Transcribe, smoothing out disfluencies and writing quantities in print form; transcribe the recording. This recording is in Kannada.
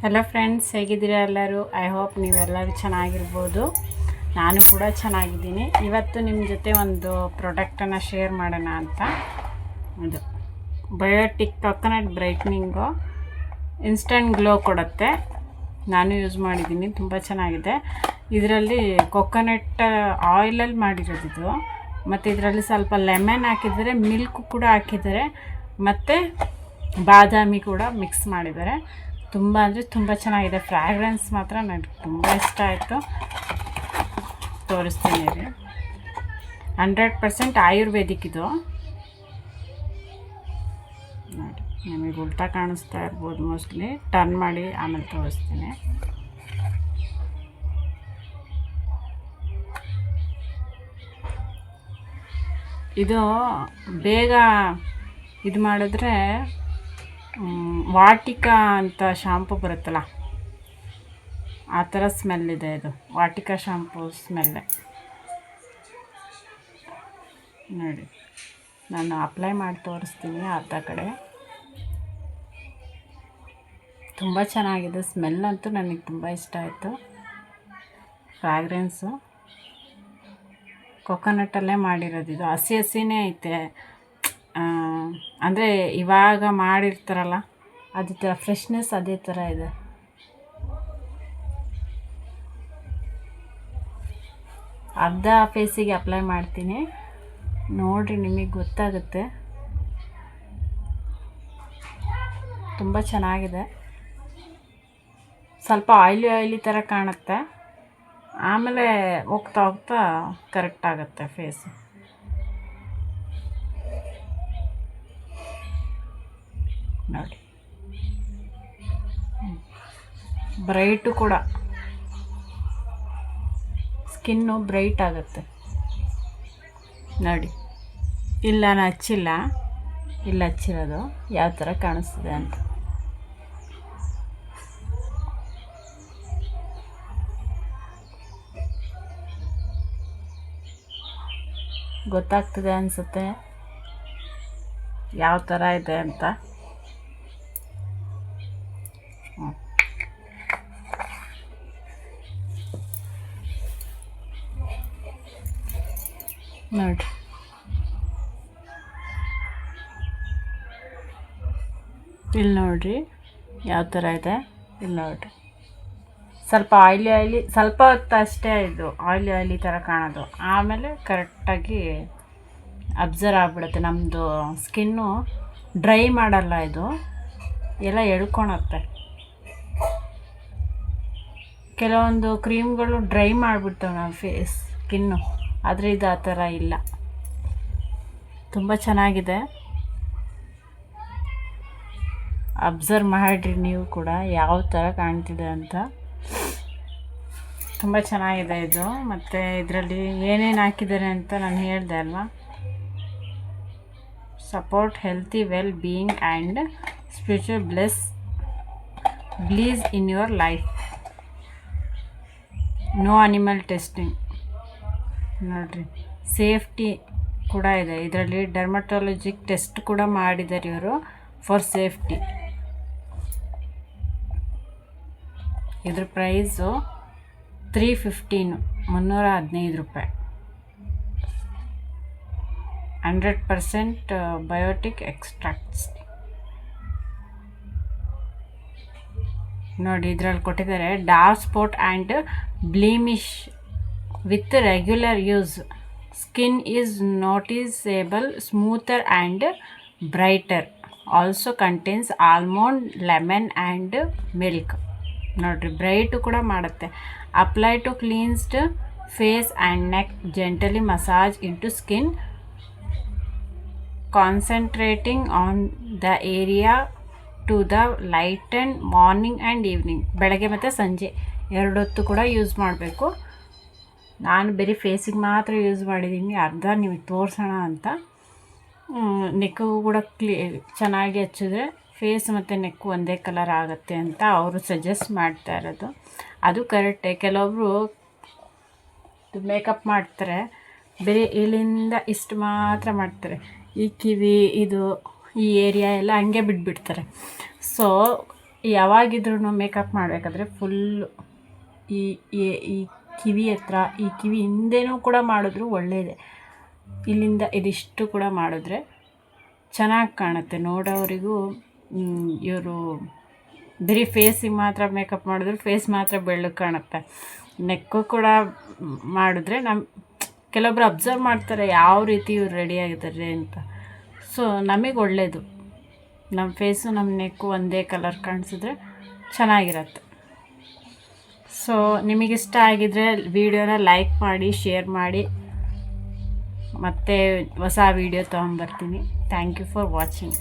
ಹಲೋ ಫ್ರೆಂಡ್ಸ್, ಹೇಗಿದ್ದೀರಾ ಎಲ್ಲರೂ? ಐ ಹೋಪ್ ನೀವೆಲ್ಲರೂ ಚೆನ್ನಾಗಿರ್ಬೋದು. ನಾನು ಕೂಡ ಚೆನ್ನಾಗಿದ್ದೀನಿ. ಇವತ್ತು ನಿಮ್ಮ ಜೊತೆ ಒಂದು ಪ್ರಾಡಕ್ಟನ್ನು ಶೇರ್ ಮಾಡೋಣ ಅಂತ. ಇದು biotic coconut brightening instant glow ಕೊಡುತ್ತೆ. ನಾನು ಯೂಸ್ ಮಾಡಿದ್ದೀನಿ, ತುಂಬ ಚೆನ್ನಾಗಿದೆ. ಇದರಲ್ಲಿ ಕೊಕೊನಟ್ ಆಯಿಲಲ್ಲಿ ಮಾಡಿರೋದು ಇದು. ಮತ್ತು ಇದರಲ್ಲಿ ಸ್ವಲ್ಪ ಲೆಮನ್ ಹಾಕಿದ್ದಾರೆ, ಮಿಲ್ಕ್ ಕೂಡ ಹಾಕಿದ್ದಾರೆ, ಮತ್ತು ಬಾದಾಮಿ ಕೂಡ ಮಿಕ್ಸ್ ಮಾಡಿದ್ದಾರೆ. ತುಂಬ ಅಂದರೆ ತುಂಬ ಚೆನ್ನಾಗಿದೆ. ಫ್ರ್ಯಾಗ್ರೆನ್ಸ್ ಮಾತ್ರ ನನಗೆ ತುಂಬ ಇಷ್ಟ ಆಯಿತು. ತೋರಿಸ್ತೀನಿ ರೀ. 100% ಆಯುರ್ವೇದಿಕ್ ಇದು. ನೋಡಿ, ನಿಮಗೆ ಉಲ್ಟಾ ಕಾಣಿಸ್ತಾ ಇರ್ಬೋದು ಮೋಸ್ಟ್ಲಿ. ಟರ್ನ್ ಮಾಡಿ ಆಮೇಲೆ ತೋರಿಸ್ತೀನಿ. ಇದು ಬೇಗ ಇದು ಮಾಡಿದ್ರೆ ವಾಟಿಕಾ ಅಂತ ಶಾಂಪು ಬರುತ್ತಲ್ಲ, ಆ ಥರ ಸ್ಮೆಲ್ ಇದೆ. ಇದು ವಾಟಿಕಾ ಶಾಂಪು ಸ್ಮೆಲ್ಲೆ. ನೋಡಿ, ನಾನು ಅಪ್ಲೈ ಮಾಡಿ ತೋರಿಸ್ತೀನಿ. ಅರ್ಧ ಕಡೆ ತುಂಬ ಚೆನ್ನಾಗಿದೆ. ಸ್ಮೆಲ್ ಅಂತೂ ನನಗೆ ತುಂಬ ಇಷ್ಟ ಆಯಿತು. ಫ್ರ್ಯಾಗ್ರೆನ್ಸು ಕೊಕೊನಟ್ಟಲ್ಲೇ ಮಾಡಿರೋದು. ಇದು ಹಸಿ ಹಸಿನೇ ಐತೆ. ಅಂದರೆ ಇವಾಗ ಮಾಡಿರ್ತಾರಲ್ಲ, ಅದೇ ಥರ ಫ್ರೆಶ್ನೆಸ್ ಅದೇ ಥರ ಇದೆ. ಅರ್ಧ ಫೇಸಿಗೆ ಅಪ್ಲೈ ಮಾಡ್ತೀನಿ, ನೋಡಿರಿ, ನಿಮಗೆ ಗೊತ್ತಾಗುತ್ತೆ. ತುಂಬ ಚೆನ್ನಾಗಿದೆ. ಸ್ವಲ್ಪ ಆಯ್ಲಿ ಥರ ಕಾಣುತ್ತೆ, ಆಮೇಲೆ ಹೋಗ್ತಾ ಹೋಗ್ತಾ ಕರೆಕ್ಟ್ ಆಗುತ್ತೆ ಫೇಸು. ನೋಡಿ, ಬ್ರೈಟು ಕೂಡ, ಸ್ಕಿನ್ನು ಬ್ರೈಟ್ ಆಗುತ್ತೆ. ನೋಡಿ, ಇಲ್ಲ ನಾನು ಹಚ್ಚಿಲ್ಲ, ಇಲ್ಲ ಹಚ್ಚಿರೋದು ಯಾವ ಥರ ಕಾಣಿಸ್ತಿದೆ ಅಂತ. ಗೊತ್ತಾಗ್ತದೆ ಅನಿಸುತ್ತೆ ಯಾವ ಥರ ಇದೆ ಅಂತ. ನೋಡಿ, ಇಲ್ಲಿ ನೋಡಿರಿ ಯಾವ ಥರ ಇದೆ. ಇಲ್ಲಿ ನೋಡಿರಿ, ಸ್ವಲ್ಪ ಆಯ್ಲಿ ಸ್ವಲ್ಪ ಹೊತ್ತು ಅಷ್ಟೇ ಇದು ಆಯ್ಲಿ ಥರ ಕಾಣೋದು. ಆಮೇಲೆ ಕರೆಕ್ಟಾಗಿ ಅಬ್ಸರ್ವ್ ಆಗಿಬಿಡುತ್ತೆ. ನಮ್ಮದು ಸ್ಕಿನ್ನು ಡ್ರೈ ಮಾಡಲ್ಲ, ಇದು ಎಲ್ಲ ಎಳ್ಕೊಳತ್ತೆ. ಕೆಲವೊಂದು ಕ್ರೀಮ್ಗಳು ಡ್ರೈ ಮಾಡಿಬಿಡ್ತವೆ ನಾವು ಸ್ಕಿನ್ನು, ಆದರೆ ಇದು ಆ ಥರ ಇಲ್ಲ. ತುಂಬ ಚೆನ್ನಾಗಿದೆ. ಅಬ್ಸರ್ವ್ ಮಾಡಿರಿ ನೀವು ಕೂಡ ಯಾವ ಥರ ಕಾಣ್ತಿದೆ ಅಂತ. ತುಂಬ ಚೆನ್ನಾಗಿದೆ ಇದು. ಮತ್ತು ಇದರಲ್ಲಿ ಏನೇನು ಹಾಕಿದ್ದಾರೆ ಅಂತ ನಾನು ಹೇಳಿದೆ ಅಲ್ವಾ. Support healthy well being and spiritual bliss in your life. No animal testing. ನೋಡಿರಿ, ಸೇಫ್ಟಿ ಕೂಡ ಇದೆ ಇದರಲ್ಲಿ. ಡರ್ಮಟಾಲಜಿಕ್ ಟೆಸ್ಟ್ ಕೂಡ ಮಾಡಿದ್ದಾರೆ ಇವರು ಫಾರ್ ಸೇಫ್ಟಿ. ಇದ್ರ ಪ್ರೈಸು 315 315 ರೂಪಾಯಿ. 100% ಬಯೋಟಿಕ್ ಎಕ್ಸ್ಟ್ರಾಕ್ಟ್ಸ್. ನೋಡಿ, ಇದರಲ್ಲಿ ಕೊಟ್ಟಿದ್ದಾರೆ dark spot and blemish with regular use skin is noticeable smoother and brighter. Also contains almond, lemon and milk. ನೋಡಿರಿ, ಬ್ರೈಟು ಕೂಡ ಮಾಡುತ್ತೆ. Apply to cleansed face and neck, gently massage into skin, concentrating on the area to the lighten morning and evening. ಬೆಳಗ್ಗೆ ಮತ್ತು ಸಂಜೆ 2 ಹೊತ್ತು ಕೂಡ ಯೂಸ್ ಮಾಡಬೇಕು. ನಾನು ಬರೀ ಫೇಸಿಗೆ ಮಾತ್ರ ಯೂಸ್ ಮಾಡಿದ್ದೀನಿ, ಅರ್ಧ ನಿಮಗೆ ತೋರಿಸೋಣ ಅಂತ. ನೆಕ್ಕಿಗೂ ಕೂಡ ಚೆನ್ನಾಗಿ ಹಚ್ಚಿದ್ರೆ ಫೇಸ್ ಮತ್ತು ನೆಕ್ಕು ಒಂದೇ ಕಲರ್ ಆಗುತ್ತೆ ಅಂತ ಅವರು ಸಜೆಸ್ಟ್ ಮಾಡ್ತಾ ಇರೋದು. ಅದು ಕರೆಕ್ಟೇ. ಕೆಲವೊಬ್ಬರು ಮೇಕಪ್ ಮಾಡ್ತಾರೆ, ಬರೀ ಇಲ್ಲಿಂದ ಇಷ್ಟು ಮಾತ್ರ ಮಾಡ್ತಾರೆ. ಈ ಕಿವಿ ಇದು ಈ ಏರಿಯಾ ಎಲ್ಲ ಹಂಗೆ ಬಿಟ್ಬಿಡ್ತಾರೆ. ಸೊ ಯಾವಾಗಿದ್ರೂ ಮೇಕಪ್ ಮಾಡಬೇಕಾದ್ರೆ ಫುಲ್ಲು ಈ ಈ ಕಿವಿ ಹತ್ರ, ಈ ಕಿವಿ ಹಿಂದೆನೂ ಕೂಡ ಮಾಡಿದ್ರು ಒಳ್ಳೆಯದೇ. ಇಲ್ಲಿಂದ ಇದಿಷ್ಟು ಕೂಡ ಮಾಡಿದ್ರೆ ಚೆನ್ನಾಗಿ ಕಾಣುತ್ತೆ ನೋಡೋರಿಗೂ. ಇವರು ಬರೀ ಫೇಸಿಗೆ ಮಾತ್ರ ಮೇಕಪ್ ಮಾಡಿದ್ರು ಫೇಸ್ ಮಾತ್ರ ಬೆಳ್ಳಗೆ ಕಾಣುತ್ತೆ. ನೆಕ್ಕು ಕೂಡ ಮಾಡಿದ್ರೆ ಕೆಲವೊಬ್ರು ಅಬ್ಸರ್ವ್ ಮಾಡ್ತಾರೆ ಯಾವ ರೀತಿ ಇವ್ರು ರೆಡಿ ಆಗಿದ್ದಾರೆ ಅಂತ. ಸೊ ನಮಗೆ ಒಳ್ಳೆಯದು, ನಮ್ಮ ಫೇಸು ನಮ್ಮ ನೆಕ್ಕು ಒಂದೇ ಕಲರ್ ಕಾಣಿಸಿದ್ರೆ ಚೆನ್ನಾಗಿರತ್ತೆ. ಸೊ ನಿಮಗಿಷ್ಟ ಆಗಿದ್ರೆ ವಿಡಿಯೋನ ಲೈಕ್ ಮಾಡಿ, ಶೇರ್ ಮಾಡಿ. ಮತ್ತೆ ಹೊಸ ವಿಡಿಯೋ ತೊಗೊಂಬರ್ತೀನಿ. Thank you for watching.